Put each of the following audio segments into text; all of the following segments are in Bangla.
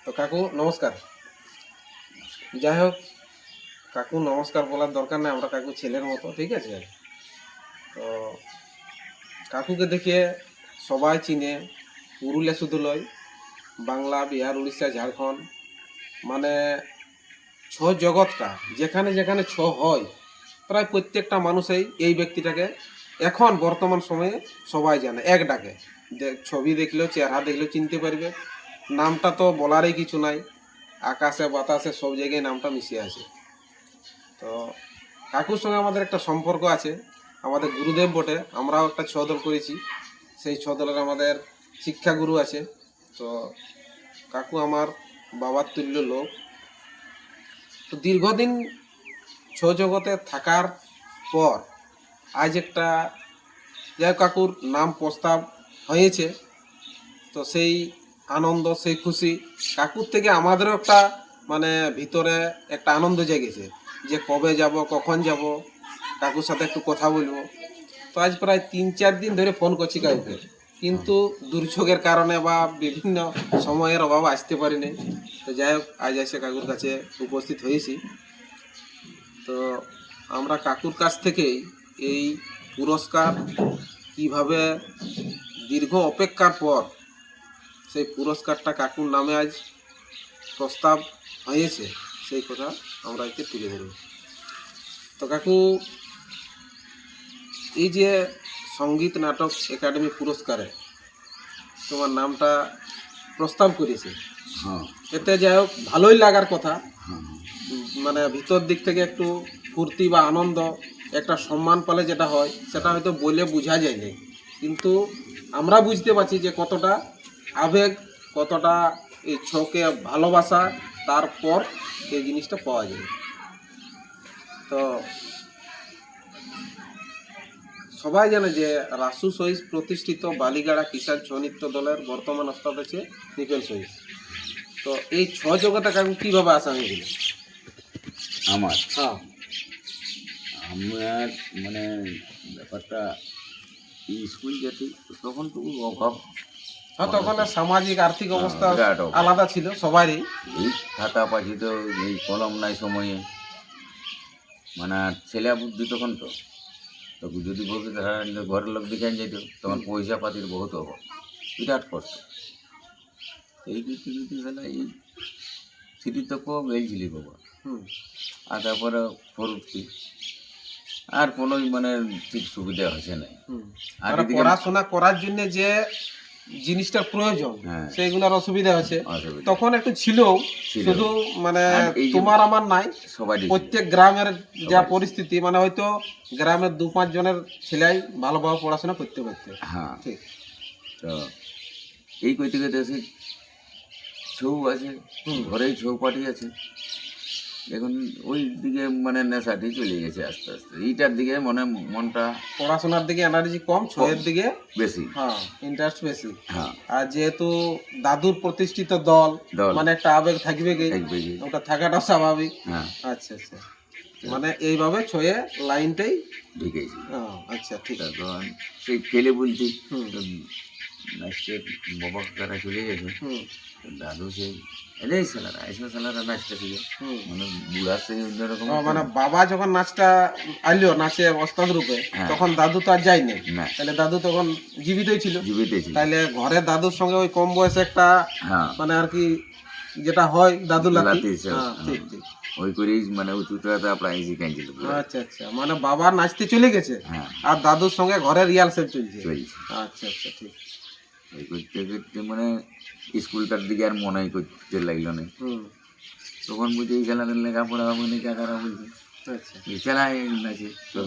তো কাকু নমস্কার। যাই হোক, কাকু নমস্কার বলার দরকার নেই, আমরা কাকু ছেলের মতো, ঠিক আছে? তো কাকুকে দেখে সবাই চিনে, পুরুলিয়া শুধু নয়, বাংলা, বিহার, উড়িষ্যা, ঝাড়খণ্ড, মানে ছ জগৎটা যেখানে যেখানে হয়, প্রায় প্রত্যেকটা মানুষই এই ব্যক্তিটাকে এখন বর্তমান সময়ে সবাই জানে, এক ডাকে। ছবি দেখলেও, চেহারা দেখলেও চিনতে পারবে। নামটা তো বলারই কিছু নাই, আকাশে বাতাসে সব জায়গায় নামটা মিশে আছে। তো কাকুর সঙ্গে আমাদের একটা সম্পর্ক আছে, আমাদের গুরুদেব বটে। আমরাও একটা ছদল করেছি, সেই ছদলের আমাদের শিক্ষাগুরু আছে। তো কাকু আমার বাবার তুল্য লোক। তো দীর্ঘদিন জগতে থাকার পর আজ একটা যাই কাকুর নাম প্রস্তাব হয়েছে, তো সেই আনন্দ, সেই খুশি কাকুর থেকে আমাদেরও একটা মানে ভিতরে একটা আনন্দ জেগেছে যে কবে যাব, কখন যাব, কাকুর সাথে একটু কথা বলবো। তো আজ প্রায় 3-4 দিন ধরে ফোন করছি কাকুকে, কিন্তু দুর্যোগের কারণে বা বিভিন্ন সময়ের অভাবে আসতে পারিনি। তো যাই হোক, আজ এসে কাকুর কাছে উপস্থিত হয়েছি। তো আমরা কাকুর কাছ থেকেই এই পুরস্কার কিভাবে দীর্ঘ অপেক্ষার পর সেই পুরস্কারটা কাকুর নামে আজ প্রস্তাব হয়েছে, সেই কথা আমরা আজকে তুলে ধরব। তো কাকু, এই যে সঙ্গীত নাটক একাডেমি পুরস্কারে তোমার নামটা প্রস্তাব করেছে, এতে যাই হোক ভালোই লাগার কথা। মানে ভিতর দিক থেকে একটু ফুর্তি বা আনন্দ, একটা সম্মান পেলে যেটা হয় সেটা হয়তো বলে বোঝা যায় না, কিন্তু আমরা বুঝতে পারছি যে কতটা আবেগ, কতটা এই ছকে ভালোবাসা, তারপর এই জিনিসটা পাওয়া যায়। তো সবাই জানে যে রাসু সহিস প্রতিষ্ঠিত বালিগাড়া কিষাণ ছৌ নৃত্য দলের বর্তমান ওস্তাদ আছে নিপেন সহিস। তো এই ছ জগতে কাকু কীভাবে আসা হয়েছিল? আমার হ্যাঁ, আমার মানে ব্যাপারটা স্কুল যেতে তখন তো অভাব, হ্যাঁ, তখন আর সামাজিক আর্থিক অবস্থা বিরাট অভাব। আলাদা ছিল সবারই। এই খাতা পাচ্ছি তো এই কলম নাই সময়ে, মানে আর ছেলে বুদ্ধি তখন তো তখন যদি বলতে ধরা ঘরের লোক দেখে যেত তখন পয়সা পাতির বহুত অভাব, বিরাট কষ্ট। এই গীতি গীতি বেলা এই স্মৃতি তো কম গেছিলি বাবা। আর তারপরে ফরুক্তি আর কোনোই মানে ঠিক সুবিধা হচ্ছে না। আর মানে এদিকে পড়াশোনা করার জন্য যে জিনিসটার প্রয়োজন, হ্যাঁ, সেইগুলোর অসুবিধা হচ্ছে। অসুবিধা তখন একটু ছিল, ছিল। শুধু মানে আর এই যে তোমার আমার নাই, সবাই প্রত্যেক গ্রামের যা সবাই। পরিস্থিতি, মানে হয়তো গ্রামের 2-5 জনের ছেলেই ভালোভাবে পড়াশোনা করতে পারতো। হ্যাঁ, ঠিক। তো এই করতে করতে এসে ছৌ আছে, ঘরেই ছৌ পাটি আছে। এখন ওই দিকে মানে নেশাটি চলে গেছে আস্তে আস্তে, এইটার দিকে মনে মনটা পড়াশোনার দিকে এনার্জি কম, ছয়ের দিকে বেশি। হ্যাঁ ইন্টারেস্ট বেশি। হ্যাঁ, আর যেহেতু দাদুর প্রতিষ্ঠিত দল, দল মানে একটা আবেগ থাকবে কি, দেখবে কি। ওটা থাকাটা স্বাভাবিক। হ্যাঁ, আচ্ছা আচ্ছা, মানে এইভাবে ছয়ে লাইনটাই। ঢুকেছি। আচ্ছা, ঠিক আছে। তখন সেই ফেলে বলছি হুম নাচতে বাবা কারা চলে গেছে, হুম দাদু সেই এলেই ছেলেরা এসে ছেলেরা নাচতে ছিল, হুম মানে বুড়া সেই অন্যরকম। মানে বাবা যখন নাচটা আইলো নাচে ওস্তাদ রূপে, হ্যাঁ, তখন দাদু তো আর যায়নি, না তাহলে দাদু তখন জীবিতই ছিল। জীবিতই ছিল। তাহলে ঘরে দাদুর সঙ্গে ওই কম বয়সে একটা হ্যাঁ, মানে আর কি যেটা হয় দাদু লাতি। লাতি সব, হ্যাঁ, ঠিক ঠিক। ওই করেই মানে উঁচুটা প্রায় শিখাইছিল। আচ্ছা আচ্ছা, মানে বাবা নাচতে চলে গেছে হ্যাঁ, আর দাদুর সঙ্গে ঘরে রিহার্সেল চলছে। চলছে। আচ্ছা আচ্ছা, ঠিক। এই করতে করতে মানে স্কুলটার দিকে আর মনেই করতে লাগলো না। হুম তখন বুঝি এই ছেলেদের লেখাপড়া হবে না, কাকারা বলছে আচ্ছা এই ছেলাই নাচে, তো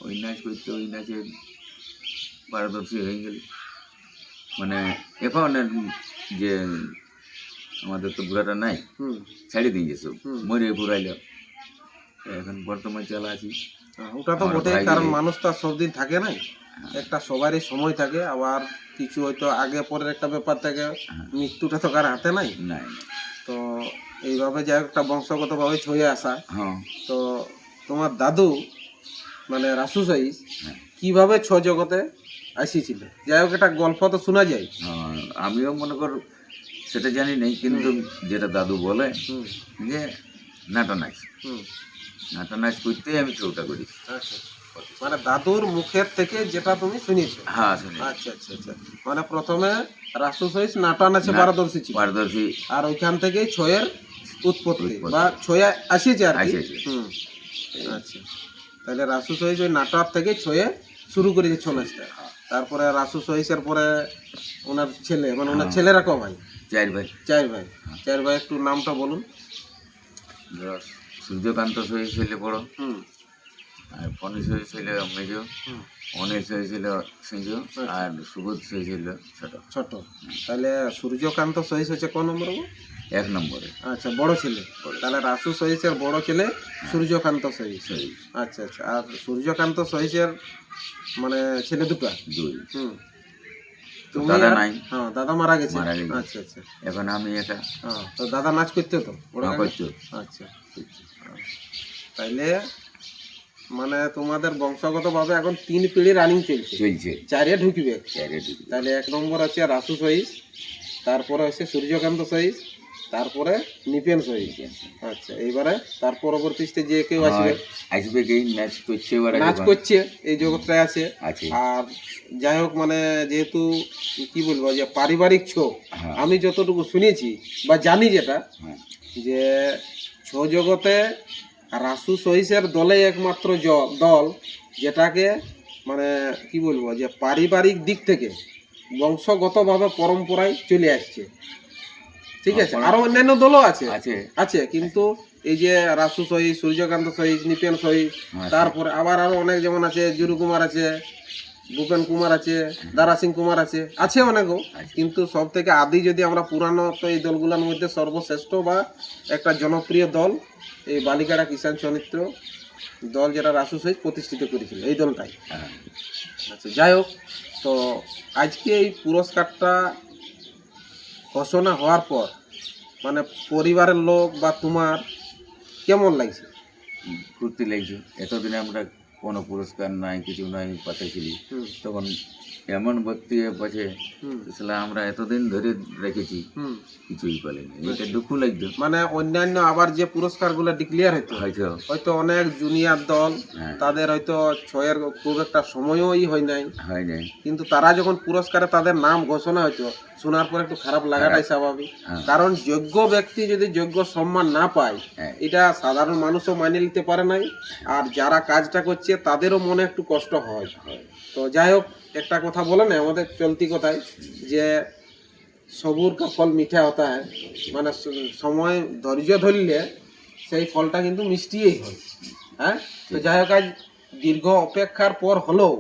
ওই নাচ করতে ওই নাচে পারদর্শী হয়ে গেল। মানে এখন আর যে আমাদের তো বুড়াটা নাই, হুম ছেড়ে দিয়েছে সব, হুম মরে ঘুরাইল। এখন বর্তমানে চালা আছি। ওটা তো আমার বটেই, ভাই কারণ এই- মানুষ তো আর সব দিন থাকে নাই, একটা সবারই সময় থাকে, আবার কিছু হয়তো আগে পরের একটা ব্যাপার থাকে, মৃত্যুটা তো কার হাতে নাই। নাই। তো এইভাবে যা একটা বংশগতভাবে ছয়ে আসা। হ্যাঁ, তো তোমার দাদু মানে রাসু সাইজ হ্যাঁ, কিভাবে ছ জগতে আসিছিল, যাই হোক একটা গল্প তো শোনা যায়। হ্যাঁ, আমিও মনে কর সেটা জানি নেই, কিন্তু যেটা দাদু বলে হুম যে নাটা নাচ, হুম নাটা নাচ করতেই আমি ছৌটা করি। আচ্ছা, মানে দাদুর মুখের থেকে যেটা তুমি শুনেছো। হ্যাঁ শুনি। আচ্ছা আচ্ছা আচ্ছা, মানে প্রথমে রাসু সহিস নাটা নাচে না- পারদর্শী ছিল, পারদর্শী আর ওইখান থেকেই ছয়ের উৎপত্তি উৎপত্তি। বা ছয়ে আসিছে আর কি। আসিছে। হুম আচ্ছা, তাহলে রাসু সহিস ওই নাটার থেকে ছয়ে শুরু করেছে ছৌ নাচটা। তারপরে রাসু সহিসের পরে ওনার ছেলে, মানে ওনার হ্যাঁ। ছেলেরা ক ভাই? চার ভাই। চার ভাই। চার ভাই একটু নামটা বলুন। ধরো সূর্যকান্ত সহিস হইলে বড়, হুম আর ফণি সহিস হইলে মেজ, হুম অনিল সহিস হইলে সেজ, আর সুবোধ সহিস হইলে ছোট। ছোট। তাহলে সূর্যকান্ত সহিস হচ্ছে ক নম্বর গো? 1 নম্বরে আচ্ছা, বড় ছেলে। তাহলে রাসু সহিসের বড় ছেলে সূর্যকান্ত সহিস। সহিস আচ্ছা আচ্ছা, আর সূর্যকান্ত সহিসের মানে ছেলে দুটো? 2। হুম। তো তুমি দাদা আর- নাই, হ্যাঁ, দাদা মারা গেছে। মারা গেছে। আচ্ছা আচ্ছা, এখন আমি একা। হ্যাঁ, তো দাদা নাচ করতে তো বড় কাকা? করতো। আচ্ছা, তাইলে মানে তোমাদের বংশগতভাবে এখন 3 পিঢ়ি রানিং চলছে, চলছে। 4 ঢুকবে। চারে ঢুকি। তাহলে 1 নম্বর আছে রাসু সহিস, তারপরে হচ্ছে সূর্যকান্ত সহিস, তারপরে নিপেন সহিস। আচ্ছা, এইবারে তার পরবর্তীতে যে কেউ আসবে আসবে কি নাচ করছে ওরা, নাচ যখন করছে এই জগৎটায় আছে। আছে। আর যাই হোক, মানে যেহেতু কি বলবো যে পারিবারিক ছৌ, হ্যাঁ। আমি যতটুকু শুনেছি বা জানি যেটা, হ্যাঁ। যে ছৌ জগতে রাসু সহিসের দলে একমাত্র দল যেটাকে মানে কি বলবো যে পারিবারিক দিক থেকে বংশগতভাবে পরম্পরায় চলে আসছে। ঠিক আছে, আরো অন্যান্য দলও আছে আছে। আছে কিন্তু এই যে রাসু সহিস, সূর্যকান্ত সহিস, নিপেন সহিস, আছে। তারপরে আবার আরো অনেক যেমন আছে জুরু কুমার আছে, ভূপেন কুমার আছে, দারা সিং কুমার আছে, আছে অনেকও। আছে। কিন্তু সব থেকে আদি যদি আমরা পুরানো, তো এই দলগুলোর মধ্যে সর্বশ্রেষ্ঠ বা একটা জনপ্রিয় দল এই বালিকাড়া কিষাণ চরিত্র দল, যেটা রাসু সহিত প্রতিষ্ঠিত করেছিল এই দলটাই। হ্যাঁ। আচ্ছা, যাই হোক, তো আজকে এই পুরস্কারটা ঘোষণা হওয়ার পর মানে পরিবারের লোক বা তোমার কেমন লাগছে? ফুর্তি লাগছে। এতদিনে আমরা কোনো পুরস্কার নাই, কিছু নাই পাঠাইছিলি, হুম তখন এমন ব্যক্তি পাচ্ছে হুম আসলে আমরা এতদিন ধরে রেখেছি, হুম কিছুই পাইনি। এটা দুঃখ লাগতো। মানে অন্যান্য আবার যে পুরস্কারগুলো ডিক্লেয়ার হতো, হয়তো। হয়তো অনেক জুনিয়র দল, হ্যাঁ। তাদের হয়তো ছয়ের খুব একটা সময়ই হয় নাই, হয় নাই। কিন্তু তারা যখন পুরস্কারে তাদের নাম ঘোষণা হতো, শোনার পর একটু খারাপ লাগাটাই স্বাভাবিক। হ্যাঁ। কারণ যোগ্য ব্যক্তি যদি যোগ্য সম্মান না পায়, হ্যাঁ। এটা সাধারণ মানুষও মানিয়ে নিতে পারে নাই, আর যারা কাজটা করছে তাদেরও মনে একটু কষ্ট হয়। তো যাই হোক, একটা কথা বলে না আমাদের চলতি কথায় যে সবুর কা ফল মিঠা হতা হয়, মানে সময় ধৈর্য ধরলে সেই ফলটা কিন্তু মিষ্টিই হয়। হ্যাঁ, তো যাই হোক, আজ দীর্ঘ অপেক্ষার পর হলেও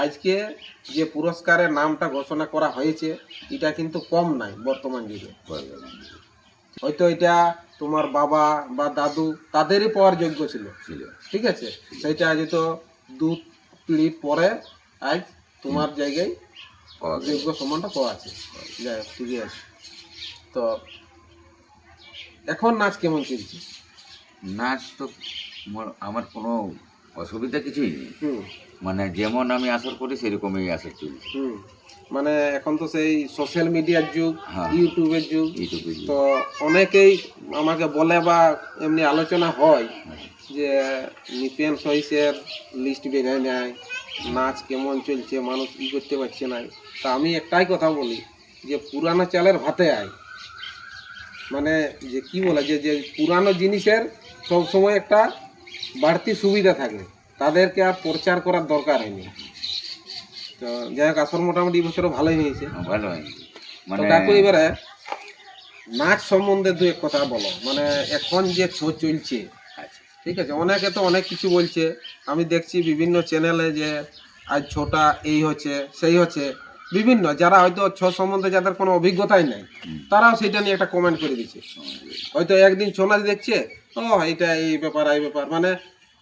আজকে যে পুরস্কারের নামটা ঘোষণা করা হয়েছে, এটা কিন্তু কম নাই বর্তমান যুগে। হয়তো এটা তোমার বাবা বা দাদু তাদেরই পাওয়ার যোগ্য ছিল, ছিল। ঠিক আছে, সেইটা আজ তো 2 পিঢ়ি পরে আজ তোমার জায়গায় পাওয়া গেল। যোগ্য সম্মানটা পাওয়া আছে। যাই হোক, ঠিকই আছে। তো এখন নাচ কেমন চলছে? নাচ তো আমার কোনো অসুবিধা কিছুই নেই। হুম মানে যেমন আমি আসর করি সেরকমই আসর চলছে। হুম, মানে এখন তো সেই সোশ্যাল মিডিয়ার যুগ, হ্যাঁ। ইউটিউবের যুগ। এইটুকুই। তো অনেকেই আমাকে বলে বা এমনি আলোচনা হয় যে নিপেন সহিসের লিস্ট বেরিয়ে নেয়, নাচ কেমন চলছে, মানুষ ই করতে পারছে না। তা আমি একটাই কথা বলি যে পুরানো চালের ভাতে আয়, মানে যে কি বলে যে যে পুরানো জিনিসের সবসময় একটা বাড়তি সুবিধা থাকে, তাদেরকে আর প্রচার করার দরকার হয়নি। তো যাই হোক, আসল মোটামুটি বছরও ভালোই হয়েছে। ভালো হয়নি তো মানে। কাকু, এবারে নাচ সম্বন্ধে দু এক কথা বলো, মানে এখন যে ছৌ চলছে, আচ্ছা। ঠিক আছে, অনেকে তো অনেক কিছু বলছে। আমি দেখছি বিভিন্ন চ্যানেলে যে আজ ছটা এই হচ্ছে সেই হচ্ছে, বিভিন্ন যারা হয়তো ছৌ সম্বন্ধে যাদের কোনো অভিজ্ঞতাই নেই, তারাও সেটা নিয়ে একটা কমেন্ট করে দিচ্ছে। হয়তো একদিন ছৌ নাচ দেখছে, ও এটা এই ব্যাপার এই ব্যাপার, মানে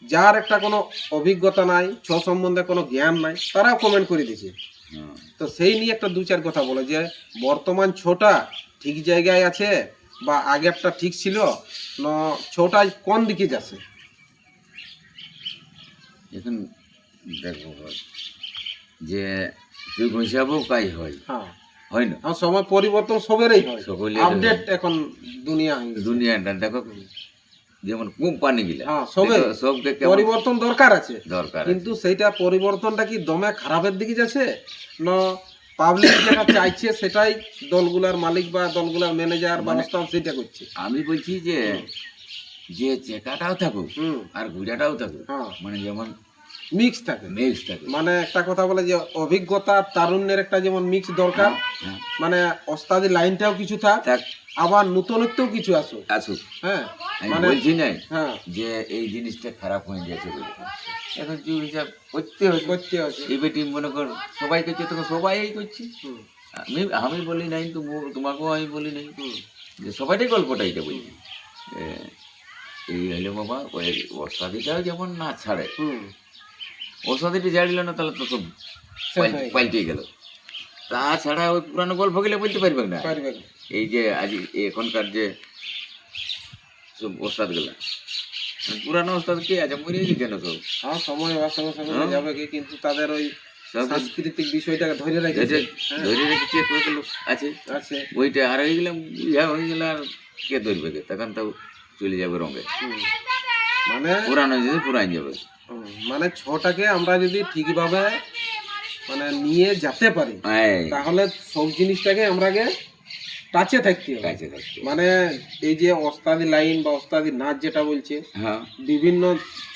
যার একটা কোনো অভিজ্ঞতা নাই, ছৌ সম্বন্ধে কোনো জ্ঞান নাই, তারাও কমেন্ট করে দিচ্ছে। হুম। তো সেই নিয়ে একটা 2-4 কথা বলো যে বর্তমান ছৌটা ঠিক জায়গায় আছে বা আগেরটা ঠিক ছিল না, ছৌটা কোন দিকে যাচ্ছে? এখন দেখো যে যুগ হিসাবেও কাজ হয়, হ্যাঁ হয় না আর সময় পরিবর্তন সবেরই হয়, সকলে আপডেট এখন দুনিয়া হয়ে গেছে। দুনিয়াটা দেখো যেমন কোম্পানি গিলা হ্যাঁ, সবে সবকে কেমন পরিবর্তন দরকার আছে, দরকার আছে। কিন্তু সেইটা পরিবর্তনটা কি দমে খারাপের দিকে যাচ্ছে না পাবলিক যেটা চাইছে সেটাই দলগুলার মালিক বা দলগুলার ম্যানেজার বা মানে- স্টাফ সেটা করছে? আমি বলছি যে যে চেকাটাও থাকুক হুম, আর ঘুরাটাও থাকুক, হ্যাঁ, মানে যেমন মিক্স থাকে। মিক্স থাকে। মানে একটা কথা বলে যে অভিজ্ঞতা তারুণ্যের একটা যেমন মিক্স দরকার, হ্যাঁ, মানে ওস্তাদি লাইনটাও কিছু থাক, থাক আবার নূতনত্বও কিছু আসুক। আসুক। হ্যাঁ, আমি মানে বলছি না হ্যাঁ, যে এই জিনিসটা খারাপ হয়ে যাচ্ছে বলে। এখন যুগ হিসাব করতে হচ্ছে। করতে আছে। এবার টিম মনে কর সবাই করছে, তখন সবাই করছে। হুম, আমি বলি নাই, তোমাকেও আমি বলি নাই যে সবাইটাই গল্পটা এটা বলছি। এই হইলে বাবা ওই ওস্তাদিটাও যেমন না ছাড়ে, হুম, ওস্তাদিটি ছাড়িল না তাহলে তো সব শেষ হয়ে গেল। পাল্টে গেল। তাছাড়া ওই পুরানো গল্প গেলে বলতে পারবে না। পারবে না। এই যে আজ এখনকার যে সব ওস্তাদ গুলা, পুরানো ওস্তাদ কে আছে, মরে গেছে না সব। হ্যাঁ, সময় হওয়ার সঙ্গে সঙ্গে হ্যাঁ। যাবে কি, কিন্তু তাদের ওই সব সাংস্কৃতিক বিষয়টাকে ধরে রেখেছে। হ্যাঁ, ধরে রেখেছে কয়েক লোক আছে, আছে। ওইটা আর হয়ে গেলাম ইয়া হয়ে গেলে আর কে ধরবে কে, তখন তো চলে যাবে রঙে, হুম, মানে পুরানো জিনিস পুরান যাবে। মানে ছটাকে আমরা যদি ঠিকভাবে মানে নিয়ে যেতে পারি, এই তাহলে সব জিনিসটাকে আমরা আগে টাচে থাকতে হবে। কাছে থাকতে। মানে এই যে ওস্তাদি লাইন বা ওস্তাদি নাচ যেটা বলছে, হ্যাঁ, বিভিন্ন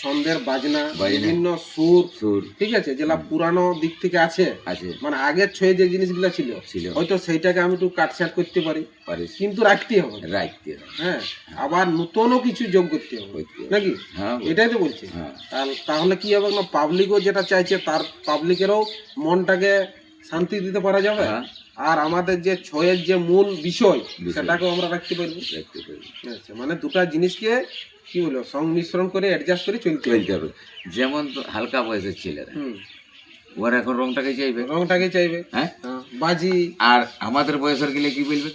ছন্দের বাজনা, বাজনা। বিভিন্ন সুর, সুর ঠিক আছে, যেটা পুরানো দিক থেকে আছে, আছে মানে আগের ছয়ে যে জিনিসগুলো ছিল, ছিল, হয়তো সেইটাকে আমি একটু কাটছাট করতে পারি, পারিস কিন্তু রাখতে হবে। রাখতে হবে। হ্যাঁ, আবার নতুনও কিছু যোগ করতে হবে, করতে হবে। নাকি? হ্যাঁ এটাই তো বলছি। হ্যাঁ, তাহলে কি হবে না, পাবলিকও যেটা চাইছে তার পাবলিকেরও মনটাকে শান্তি দিতে পারা যাবে, হ্যাঁ, আর আমাদের যে ছয়ের যে মূল বিষয় বিষয়। সেটাকেও আমরা রাখতে পারবো। রাখতে পারি। আচ্ছা, মানে দুটা জিনিসকে কি বলবো সংমিশ্রণ করে অ্যাডজাস্ট করে চলতে হবে। চলতে হবে। যেমন তো হালকা বয়সের ছেলেরা, হুম, ওরা এখন রংটাকে চাইবে। রংটাকে চাইবে, হ্যাঁ, হ্যাঁ, বাজি, আর আমাদের বয়সের গেলে কি বলবে,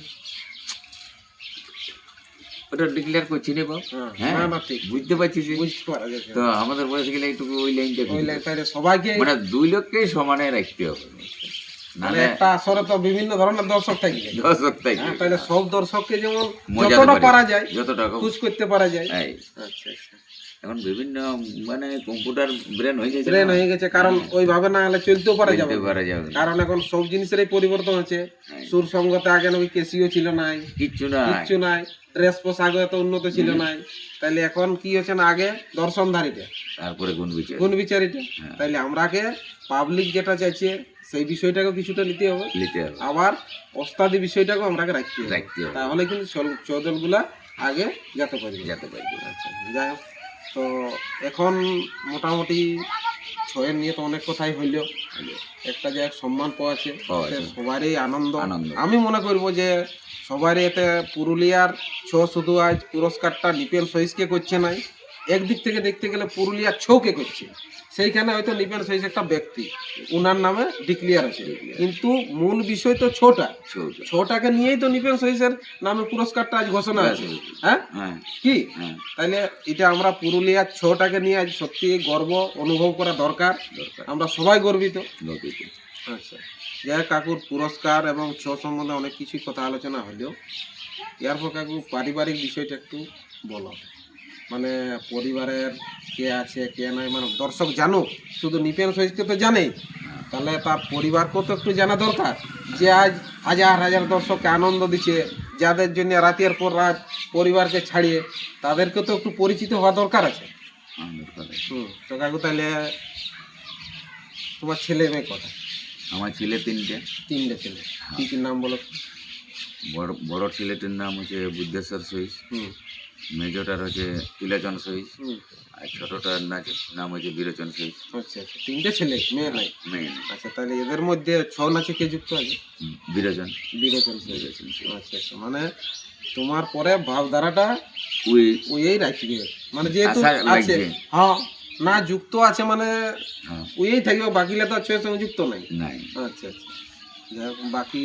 ওটা ডিক্লেয়ার করছি না বাপ। হ্যাঁ, হ্যাঁ, না না ঠিক, বুঝতে পারছিস। বুঝতে পারা যাচ্ছে। তো আমাদের বয়স গেলে একটু ওই লাইনটা ওই লাইনটাকে সবাইকে মানে দুই লোককেই সমানে রাখতে হবে, মানে নাহলে একটা আসরে তো বিভিন্ন ধরনের দর্শক থাকবে। দর্শক থাকবে। হ্যাঁ, তাহলে সব দর্শককে যেমন মজা যতটা পারা যায় যতটা খুশ করতে পারা যায়। এই, আচ্ছা আচ্ছা, এখন বিভিন্ন মানে কম্পিউটার ব্রেন হয়ে গেছে ট্রেন না? হয়ে গেছে, কারণ ওইভাবে না হলে চলতেও পারা যাবে চলতে না। পারা যাবে না। কারণ এখন সব জিনিসেরই পরিবর্তন আছে। হ্যাঁ। সুর সঙ্গতে আগে নাকি কেসিও ছিল নাই, কিচ্ছু না। কিচ্ছু নাই, ড্রেস পোশাক এত উন্নত ছিল নাই, তাইলে এখন কি হচ্ছে না, আগে দর্শনধারীটা, তারপরে গুণ বিচার কোন বিচারিটা, হ্যাঁ। তাইলে আমরাকে পাবলিক যেটা চাইছে সেই বিষয়টাকেও কিছুটা নিতে হবে, নিতে হবে, আবার ওস্তাদি বিষয়টাকেও আমরাকে রাখতে হবে, রাখতে হবে, তাহলে কিন্তু চৌদলগুলা আগে যেতে পারবে। যেতে পারবে। আচ্ছা, যাই হোক, তো এখন মোটামুটি ছয়ের নিয়ে তো অনেক কথাই হইল, একটা যে এক সম্মান পাওয়াছে পাওয়া এতে আছে। সবারই আনন্দ। আনন্দ। আমি মনে করব যে সবারই এতে পুরুলিয়ার শুধু আজ পুরস্কারটা নিপেন সহিসকে করছে নাই, একদিক থেকে দেখতে গেলে পুরুলিয়ার ছৌকে করছে, সেইখানে হয়তো নিপেন সহিস একটা ব্যক্তি, উনার নামে ডিক্লিয়ার আছে, কিন্তু মূল বিষয় তো ছোটা, ছোট। ছোটাকে নিয়েই তো নিপেন সহিসের নামে পুরস্কারটা আজ ঘোষণা আছে। হ্যাঁ, হ্যাঁ, কি হ্যাঁ, তাইলে এটা আমরা পুরুলিয়ার ছটাকে নিয়ে আজ সত্যি গর্ব অনুভব করা দরকার, দরকার। আমরা সবাই গর্বিত। গর্বিত। আচ্ছা, যাই কাকুর পুরস্কার এবং ছ সম্বন্ধে অনেক কিছুই কথা আলোচনা হলেও, এরপর কাকু পারিবারিক বিষয়টা একটু বলো, মানে পরিবারের কে আছে কে নাই, মানে দর্শক জানুক, শুধু নিপেন সহিসকে তো জানেই, তাহলে তার পরিবারকেও তো একটু জানা দরকার, যে আজ হাজার হাজার দর্শককে আনন্দ দিচ্ছে, যাদের জন্য রাতের পর রাত পরিবারকে ছাড়িয়ে, তাদেরকে তো একটু পরিচিত হওয়া দরকার আছে। দরকার আছে। তো কাকু তাহলে তোমার ছেলে মেয়ে কটা? আমার ছেলে তিনটে। তিনটে ছেলে, কি কি নাম বলো? বড় ছেলেটির নাম হচ্ছে বুদ্ধেশ্বর সহিস, হুম, মেজরটার হচ্ছে তিলাচন সহিস, হুম, আর ছোটটার নাম হচ্ছে বীরচন সহিস। আচ্ছা আচ্ছা, তিনটে ছেলে, মেয়ে নাই? মেয়ে আচ্ছা, তাহলে এদের মধ্যে ছৌ নাচে কে যুক্ত আছে? বীরচন। বিরোচন ছেলে। বীরচন সহিস। আচ্ছা আচ্ছা, মানে তোমার পরে ভাবধারাটা ওই ওই রাখবে, মানে যেহেতু আশা আছে, লাগছে। হ্যাঁ, না যুক্ত আছে মানে হ্যাঁ, ওই থাকবে, বাকিলে তো ছয়ের সঙ্গে যুক্ত নাই। নাই। আচ্ছা আচ্ছা, যাই হোক, বাকি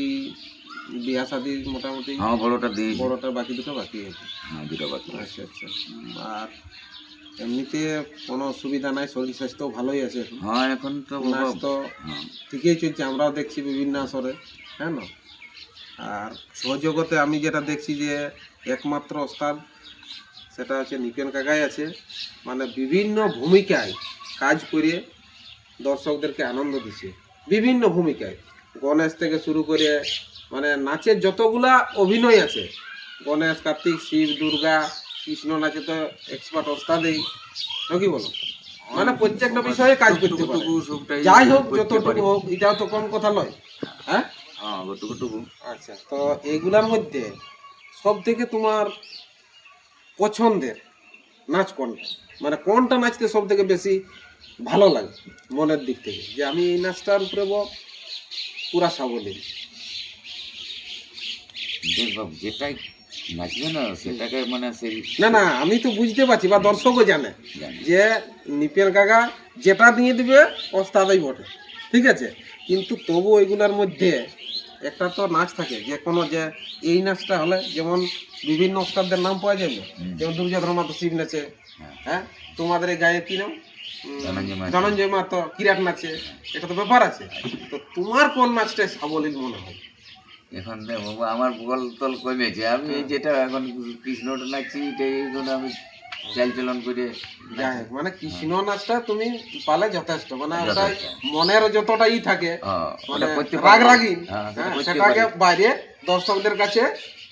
বিয়া শাদি মোটামুটি হ্যাঁ, বড়টা দিয়েছি। বড়টার বাকি দুটো বাকি আছে। হ্যাঁ, দুটো বাকি। আচ্ছা আচ্ছা, আর এমনিতে কোনো অসুবিধা নাই, শরীর স্বাস্থ্য ভালোই আছে এখন? হ্যাঁ, এখন তো নাচ তো হ্যাঁ, ঠিকই চলছে, আমরাও দেখছি বিভিন্ন আসরে, হ্যাঁ না? আর ছজগতে আমি যেটা দেখছি যে একমাত্র ওস্তাদ সেটা হচ্ছে নিপেন কাকাই আছে, মানে বিভিন্ন ভূমিকায় কাজ করে দর্শকদেরকে আনন্দ দিচ্ছে, বিভিন্ন ভূমিকায়, গণেশ থেকে শুরু করে মানে নাচের যতগুলা অভিনয় আছে, গণেশ, কার্তিক, শিব, দুর্গা, কৃষ্ণ নাচে তো এক্সপার্ট ওস্তাদেই, নাকি বলো? মানে প্রত্যেকটা বিষয়ে কাজ করতে পারে। সবটাই যাই হোক, করতে পারি। যতটুকু হোক, এটাও তো কম কথা নয়। হ্যাঁ, হ্যাঁ, ওটুকু আচ্ছা, তো এগুলার মধ্যে সব থেকে তোমার পছন্দের নাচ কোনটা, মানে কোনটা নাচতে সব থেকে বেশি ভালো লাগে মনের দিক থেকে, যে আমি এই নাচটার উপরে পুরা সাবলীল? দেখ বাবু, যেটাই নাচবে না সেটাকে মানে সেই না না, আমি তো বুঝতে পারছি, বা দর্শকও জানে জানি। যে নিপেন কাকা যেটা দিয়ে দিবে ওস্তাদই বটে, ঠিক আছে, কিন্তু তবু ওইগুলোর মধ্যে একটা তো নাচ থাকে, যে কোনো যে এই নাচটা হলে যেমন বিভিন্ন ওস্তাদদের নাম পাওয়া যাবে, হুম। যেমন দুর্যোধন মাতো শিব নাচে, হ্যাঁ, হ্যাঁ, তোমাদের এই গায়ে কি নাম, ধনঞ্জয় মাহাতো। ধনঞ্জয় মাতো কিরাট নাচে, এটা তো ব্যাপার আছে। তো তোমার কোন নাচটা সাবলীল মনে হয়? এখন দেখ বাবু, আমার বল তল কমেছে, আমি এই যেটা এখন কৃষ্ণটা নাচছি এটাই এখন আমি চালচলন করে যাই নাচি। হোক, মানে কৃষ্ণ নাচটা তুমি পালে যথেষ্ট, মানে ওটা যথেষ্ট। মনের যতটা ই থাকে, হ্যাঁ, মানে ওটা করতে রাগ পারি। রাগিন, হ্যাঁ, সেটা হ্যাঁ, করতে সেটাকে পারি। বাইরে দর্শকদের কাছে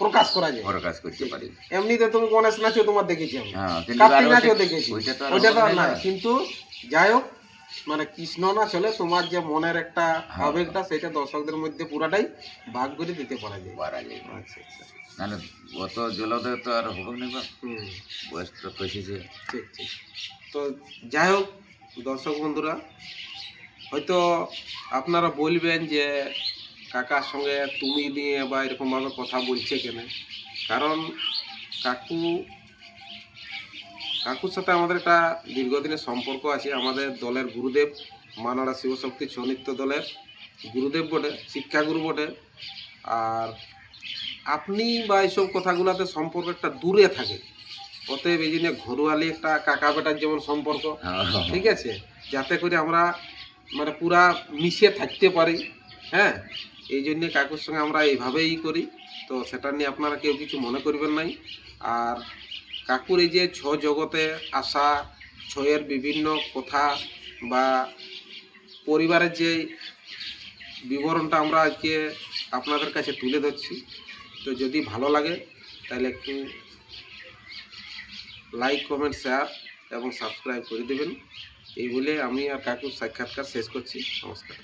প্রকাশ করা যায়। বড় কাজ করতে পারি। এমনিতে তুমি গণেশ নাচও তোমার দেখেছি আমি, হ্যাঁ, কিন্তু কার্তিক আর নাচও ওইটা- দেখেছি, ওইটা তো আর ওইটা তো আর হবে নাই, না। কিন্তু যাই হোক, মানে কৃষ্ণ নাচ হলে তোমার যে মনের একটা হ্যাঁ। আবেগটা, সেটা দর্শকদের মধ্যে পুরাটাই ভাগ করে দিতে পারা যায়। পারা যায়। আচ্ছা আচ্ছা, নাহলে অত জলদে তো আর হবে না বা, হুম, বয়স তো পেয়েছে। ঠিক ঠিক। তো যাই হোক, দর্শক বন্ধুরা, হয়তো আপনারা বলবেন যে কাকার সঙ্গে তুমি নিয়ে বা এরকমভাবে কথা বলছে কেন, কারণ কাকু কাকুর সাথে আমাদের একটা দীর্ঘদিনের সম্পর্ক আছে, আমাদের দলের গুরুদেব, মানাড়া শিবশক্তি ছৌ দলের গুরুদেব বটে, শিক্ষাগুরু বটে। আর আপনি বা এইসব কথাগুলোতে সম্পর্ক একটা দূরে থাকে, অতএব এই জন্য ঘরোয়ালি একটা কাকা বেটার যেমন সম্পর্ক, ঠিক আছে, যাতে করে আমরা মানে পুরা মিশে থাকতে পারি, হ্যাঁ, এই জন্যে কাকুর সঙ্গে আমরা এইভাবেই করি। তো সেটা নিয়ে আপনারা কেউ কিছু মনে করবেন নাই। আর কাকুর এই যে জগতে আসা, ছয়ের বিভিন্ন কথা বা পরিবারের যে বিবরণটা আমরা আজকে আপনাদের কাছে তুলে ধরছি, তো যদি ভালো লাগে তাহলে একটু লাইক, কমেন্ট, শেয়ার এবং সাবস্ক্রাইব করে দেবেন। এই বলে আমি আর কাকুর সাক্ষাৎকার শেষ করছি। নমস্কার।